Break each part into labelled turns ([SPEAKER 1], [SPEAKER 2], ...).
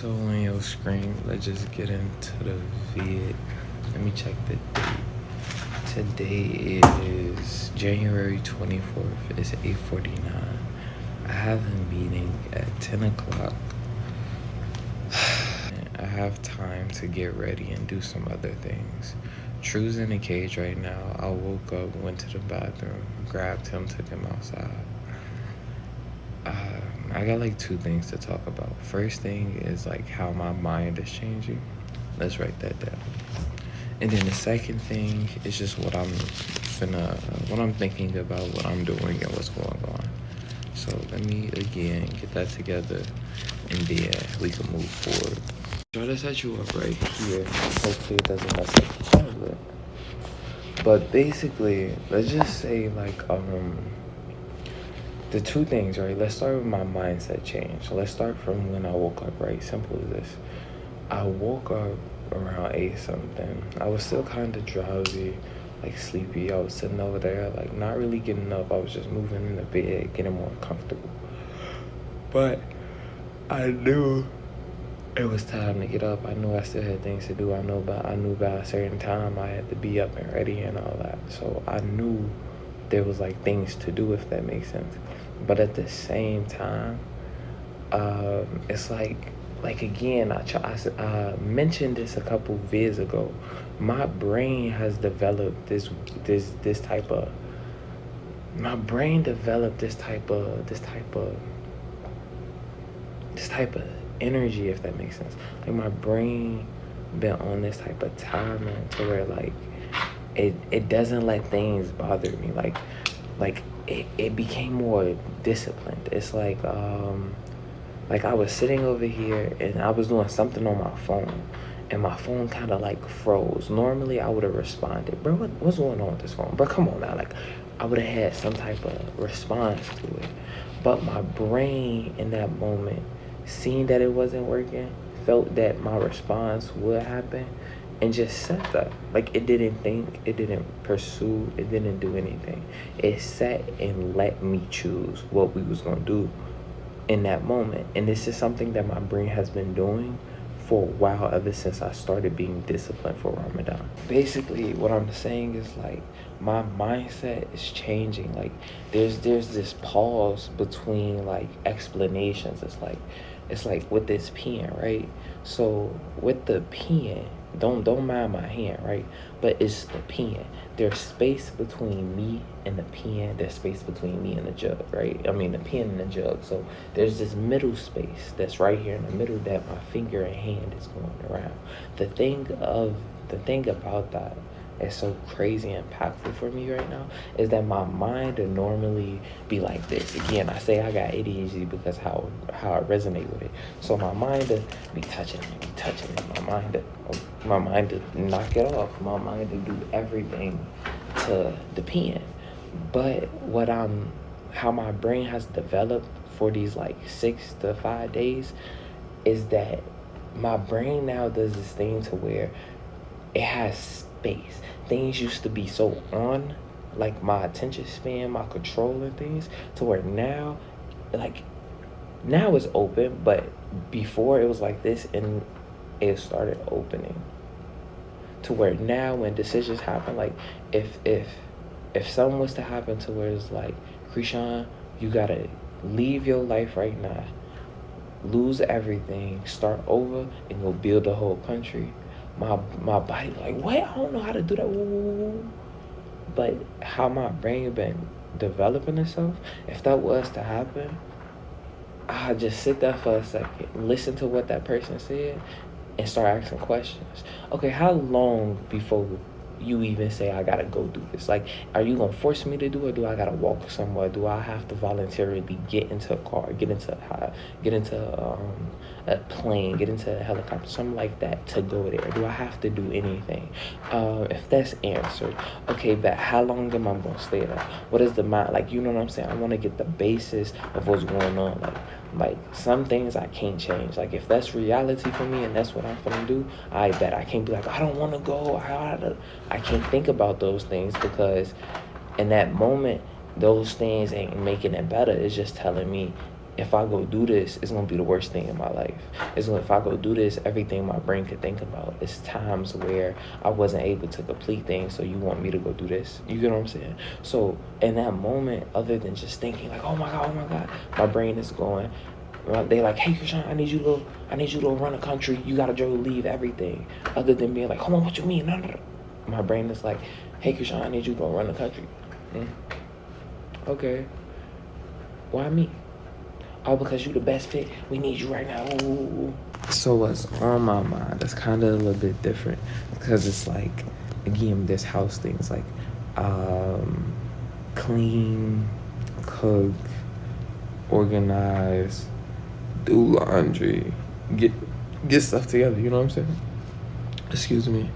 [SPEAKER 1] So on your screen, let's just get into the vid. Let me check the date. Today is January 24th. It's 8:49. I have a meeting at 10 o'clock. I have time to get ready and do some other things. True's in a cage right now. I woke up, went to the bathroom, grabbed him, took him outside. I got like two things to talk about. First thing is like how my mind is changing. Let's write that down. And then the second thing is just what I'm thinking about, what I'm doing and what's going on. So let me again get that together and then we can move forward. Try to set you up right here. Hopefully it doesn't mess up the tablet. But basically, let's just say like the two things, right? Let's start with my mindset change. So let's start from when I woke up, right? Simple as this. I woke up around 8 something. I was still kind of drowsy, like sleepy. I was sitting over there, like not really getting up. I was just moving in the bed, getting more comfortable. But I knew it was time to get up. I knew I still had things to do. I knew by a certain time I had to be up and ready and all that. So I knew there was like things to do, if that makes sense. But at the same time, it's like again, I mentioned this a couple vids ago. My brain has developed this type of energy, if that makes sense. Like my brain been on this type of timing to where like it doesn't let things bother me. Like it became more disciplined. It's like I was sitting over here and I was doing something on my phone and my phone kind of like froze. Normally I would have responded, bro, what's going on with this phone? Bro, come on now. Like I would have had some type of response to it. But my brain in that moment, seeing that it wasn't working, felt that my response would happen and just sat that. Like it didn't think, it didn't pursue, it didn't do anything. It sat and let me choose what we was gonna do in that moment. And this is something that my brain has been doing for a while, ever since I started being disciplined for Ramadan. Basically what I'm saying is like my mindset is changing. Like there's this pause between like explanations. It's like with this pen, right? So with the pen, don't mind my hand, right? But it's the pen. There's space between me and the pen. There's space between me and the jug, right? I mean the pen and the jug. So there's this middle space that's right here in the middle that my finger and hand is going around. The thing about that is so crazy and impactful for me right now is that my mind would normally be like this. Again, I say I got ADHD because how I resonate with it. So my mind would be touching it. My mind to knock it off. My mind to do everything to the pen. But how my brain has developed for these like 6 to 5 days is that my brain now does this thing to where it has space. Things used to be so on, like my attention span, my control and things, to where now it's open, but before it was like this and it started opening. To where now when decisions happen, like if something was to happen to where it's like, Krishan, you gotta leave your life right now, lose everything, start over and go build the whole country. My body like, what? I don't know how to do that. Ooh. But how my brain been developing itself, if that was to happen, I'd just sit there for a second, listen to what that person said, and start asking questions. Okay, how long before you even say I gotta go do this? Like, are you gonna force me to do it? Do I gotta walk somewhere? Do I have to voluntarily get into a car, get into a plane, get into a helicopter, something like that to go there? Do I have to do anything? If that's answered, okay, but how long am I gonna stay there? What is the mind? Like, you know what I'm saying? I want to get the basis of what's going on. Like some things I can't change. Like if that's reality for me and that's what I'm gonna do, I bet I can't be like, I don't want to go. I can't think about those things because in that moment, those things ain't making it better. It's just telling me if I go do this, it's gonna be the worst thing in my life. If I go do this, everything my brain could think about. It's times where I wasn't able to complete things, so you want me to go do this. You get what I'm saying? So in that moment, other than just thinking like, oh my God, my brain is going. They like, hey Krishan, I need you to run a country. You gotta leave everything. Other than being like, hold on, what you mean? No. My brain is like, hey Krishan, I need you to run the country. Okay. Why me? Oh, because you the best fit. We need you right now. Ooh. So what's on my mind is kind of a little bit different, because it's like, again, there's house things like clean, cook, organize, do laundry, get stuff together. You know what I'm saying? Excuse me.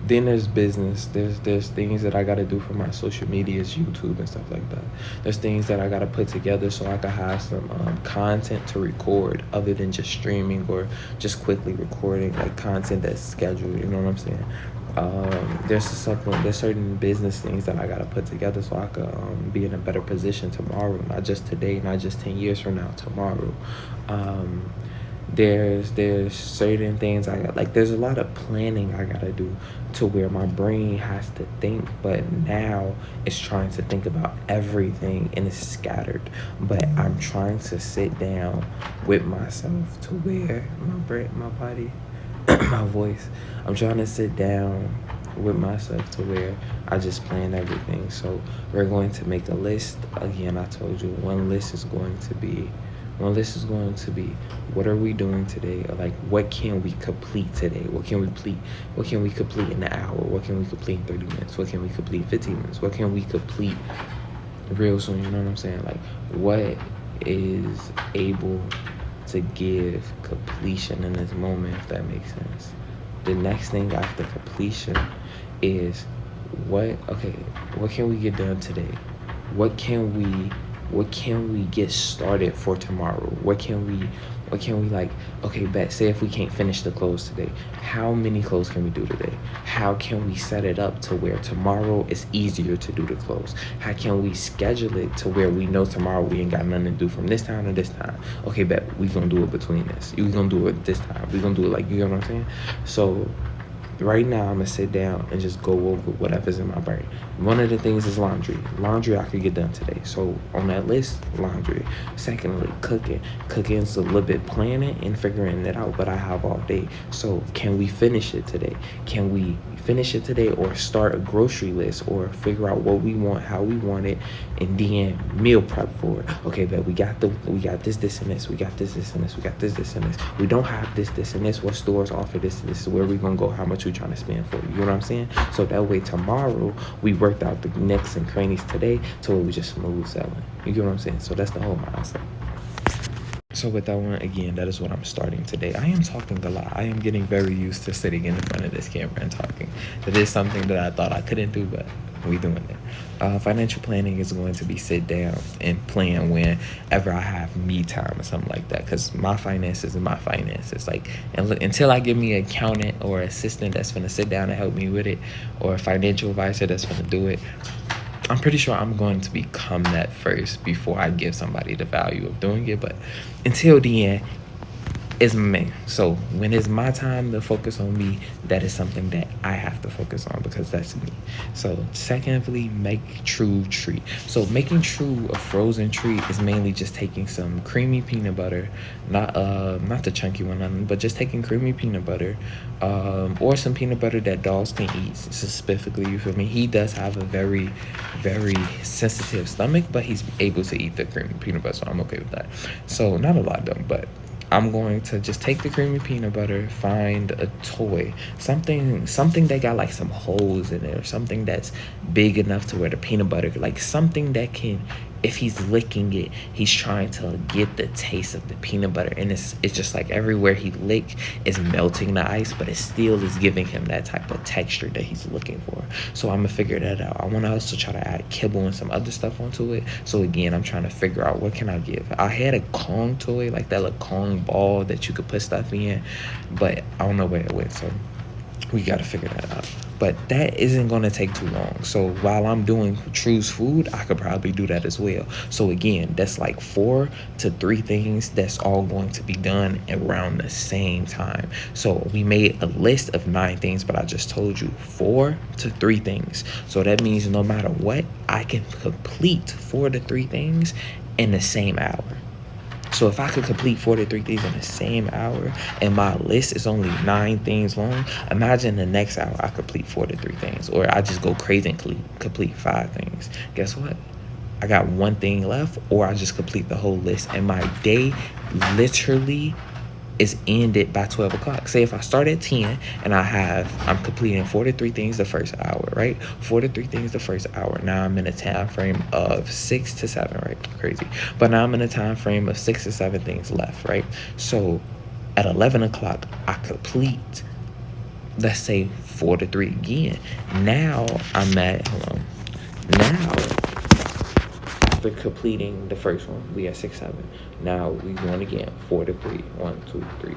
[SPEAKER 1] Then there's business. There's things that I gotta do for my social medias, YouTube and stuff like that. There's things that I gotta put together so I can have some content to record, other than just streaming or just quickly recording, like content that's scheduled. You know what I'm saying? There's certain business things that I gotta put together so I could be in a better position tomorrow, not just today, not just 10 years from now, tomorrow. There's certain things I got, like there's a lot of planning I gotta do, to where my brain has to think, but now it's trying to think about everything and it's scattered. But I'm trying to sit down with myself to where my body, my voice, I'm trying to sit down with myself to where I just plan everything. So we're going to make a list. Again, I told you one list is going to be, what are we doing today? Or like, what can we complete today? What can we complete in an hour? What can we complete in 30 minutes? What can we complete in 15 minutes? What can we complete real soon? You know what I'm saying? Like, what is able to give completion in this moment, if that makes sense? The next thing after completion is what can we get done today? What can we get started for tomorrow? What can we like, okay, bet, say if we can't finish the clothes today, how many clothes can we do today? How can we set it up to where tomorrow it's easier to do the clothes? How can we schedule it to where we know tomorrow we ain't got nothing to do from this time to this time? Okay, bet, we gonna do it between this. We gonna do it this time. We gonna do it, like, you know what I'm saying? So right now, I'm gonna sit down and just go over whatever's in my brain. One of the things is laundry. Laundry I could get done today. So on that list, laundry. Secondly, cooking. Cooking's a little bit planning and figuring it out, but I have all day. So can we finish it today? Can we finish it today, or start a grocery list, or figure out what we want, how we want it, and then meal prep for it? Okay, but we got this, and this. We got this, and this. We got this, and this. We don't have this, and this. What stores offer this? This is where we gonna go. How much we trying to spend for it? You know what I'm saying? So that way tomorrow we worked out the nicks and crannies today, to where we just smooth selling. You get what I'm saying? So that's the whole mindset. So with that one, again, that is what I'm starting today. I am talking a lot. I am getting very used to sitting in front of this camera and talking. That is something that I thought I couldn't do, but we doing it. Financial planning is going to be sit down and plan whenever I have me time or something like that, because my finances are my finances. Like, and look, until I get me an accountant or assistant that's going to sit down and help me with it, or a financial advisor that's going to do it, I'm pretty sure I'm going to become that first before I give somebody the value of doing it. But until the end, it's me. So when it's my time to focus on me, that is something that I have to focus on, because that's me. So secondly, make true treat. So making true a frozen treat is mainly just taking some creamy peanut butter, not the chunky one, but just taking creamy peanut butter, or some peanut butter that dogs can eat specifically. You feel me? He does have a very, very sensitive stomach, but he's able to eat the creamy peanut butter, so I'm okay with that. So not a lot though, but I'm going to just take the creamy peanut butter, find a toy, something that got like some holes in it, or something that's big enough to where the peanut butter, like something that can, if he's licking it, he's trying to get the taste of the peanut butter, and it's just like everywhere he lick is melting the ice, but it still is giving him that type of texture that he's looking for. So I'm gonna figure that out. I want to also try to add kibble and some other stuff onto it. So again, I'm trying to figure out what can I give. I had a Kong toy, like that little Kong ball that you could put stuff in, but I don't know where it went. So We got to figure that out. But that isn't going to take too long. So while I'm doing choose food, I could probably do that as well. So again, that's like 4 to 3 things that's all going to be done around the same time. So we made a list of 9 things, but I just told you 4 to 3 things. So that means no matter what, I can complete 4 to 3 things in the same hour. So if I could complete 43 things in the same hour and my list is only 9 things long, imagine the next hour I complete 43 things, or I just go crazy and complete 5 things. Guess what? I got 1 thing left, or I just complete the whole list and my day literally is ended by 12 o'clock. Say if I start at 10 and I'm completing 43 things the first hour, right? 43 things the first hour. Now I'm in a time frame of 6 to 7, right? Crazy. But now I'm in a time frame of 6 to 7 things left, right? So at 11 o'clock, I complete, let's say 4 to 3 again. Now I'm at, now after completing the first one, we had 6, 7. Now we going again, 4 to 3. 1, 2, 3,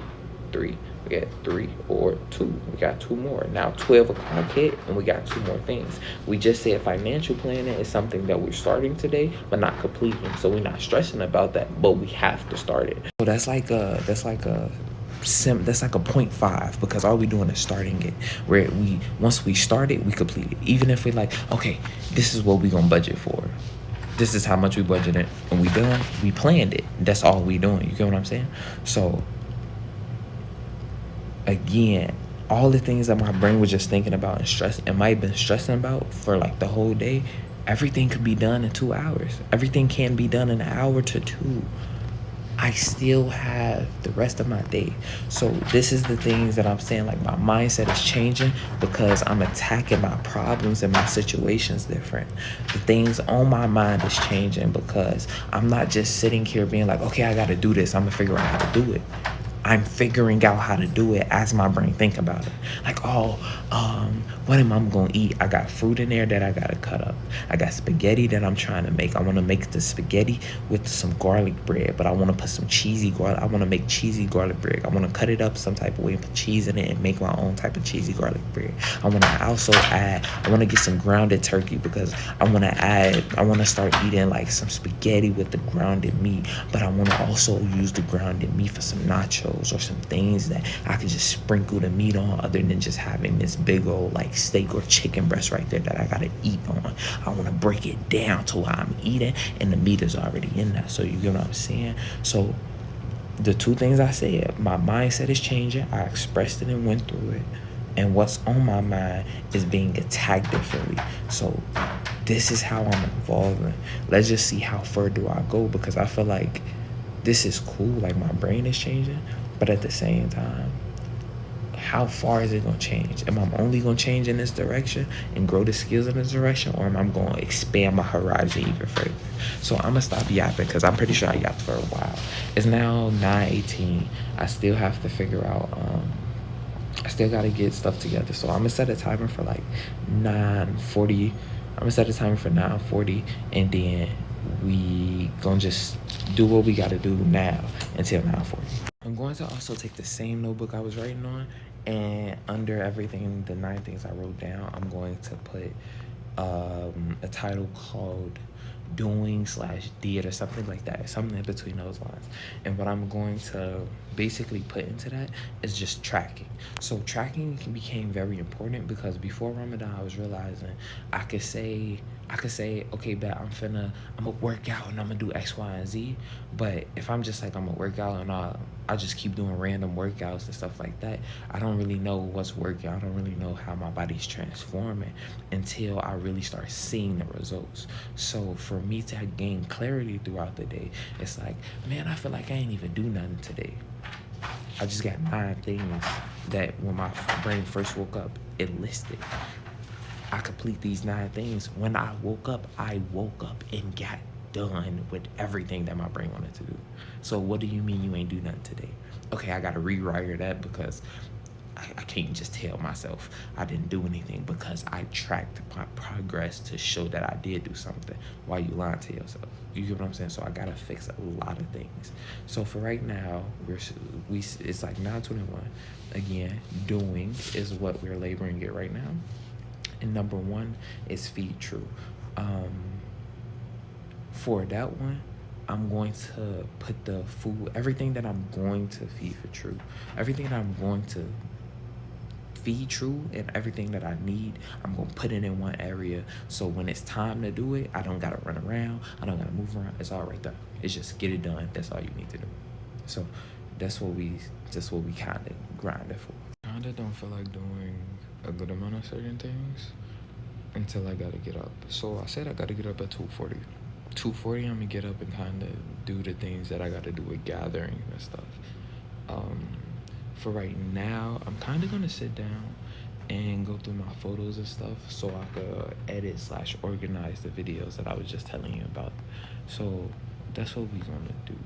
[SPEAKER 1] 3. We got 3 or 2. We got 2 more. Now 12 o'clock hit, and we got 2 more things. We just said financial planning is something that we're starting today, but not completing. So we're not stressing about that, but we have to start it. So that's like a 0.5, because all we doing is starting it. Where once we start it, we complete it. Even if we're like, okay, this is what we gonna budget for. This is how much we budgeted, and we done. We planned it. That's all we doing. You get what I'm saying? So again, all the things that my brain was just thinking about and might have been stressing about for like the whole day, everything could be done in 2 hours. Everything can be done in an hour to 2. I still have the rest of my day. So this is the things that I'm saying, like my mindset is changing because I'm attacking my problems and my situations different. The things on my mind is changing because I'm not just sitting here being like, okay, I got to do this. I'm going to figure out how to do it. I'm figuring out how to do it as my brain think about it. Like, what am I going to eat? I got fruit in there that I got to cut up. I got spaghetti that I'm trying to make. I want to make the spaghetti with some garlic bread, but I want to put some cheesy garlic. I want to make cheesy garlic bread. I want to cut it up some type of way, put cheese in it, and make my own type of cheesy garlic bread. I want to get some grounded turkey because I want to start eating like some spaghetti with the grounded meat, but I want to also use the grounded meat for some nachos or some things that I could just sprinkle the meat on, other than just having this big old like steak or chicken breast right there that I gotta eat on. I want to break it down to where I'm eating and the meat is already in there. So you get what I'm saying? So the 2 things I said, my mindset is changing. I expressed it and went through it, and what's on my mind is being attacked differently. So this is how I'm evolving. Let's just see how far do I go, because I feel like this is cool. Like my brain is changing, but at the same time, how far is it going to change? Am I only going to change in this direction and grow the skills in this direction, or am I going to expand my horizon even further? So I'm going to stop yapping because I'm pretty sure I yapped for a while. It's now 9:18. I still have to figure out, I still got to get stuff together. So I'm going to set a timer for like 9:40. I'm going to set a timer for 9:40, and then we going to just do what we got to do now until 9:40. I'm going to also take the same notebook I was writing on, and under everything, the 9 things I wrote down, I'm going to put a title called doing/did or something like that, something in between those lines. And what I'm going to basically put into that is just tracking. So tracking became very important because before Ramadan, I was realizing I could say, okay, bet I'm gonna work out and I'm gonna do X, Y, and Z. But if I'm just like, I'm gonna work out and I just keep doing random workouts and stuff like that, I don't really know what's working. I don't really know how my body's transforming until I really start seeing the results. So for me to gain clarity throughout the day, it's like, man, I feel like I ain't even do nothing today. I just got 9 things that when my brain first woke up, it listed. I complete these 9 things. When I woke up and got done with everything that my brain wanted to do. So what do you mean you ain't do nothing today? Okay, I gotta rewire that because I can't just tell myself I didn't do anything, because I tracked my progress to show that I did do something. Why you lying to yourself? You get what I'm saying? So I gotta fix a lot of things. So for right now, it's like 9:21. Again, doing is what we're laboring at right now. And number one is feed true. For that one, I'm going to put the food, everything that I'm going to feed for True, everything that I'm going to feed True, and everything that I need, I'm going to put it in one area. So when it's time to do it, I don't got to run around. I don't got to move around. It's all right there. It's just get it done. That's all you need to do. So that's what we kind of grinded for. Kind of don't feel like doing a good amount of certain things until I got to get up. So I said I got to get up at 2:40. 2:40, I'm gonna get up and kind of do the things that I got to do with gathering and stuff. For right now, I'm kind of gonna sit down and go through my photos and stuff, so I could edit/organize the videos that I was just telling you about. So that's what we're gonna do.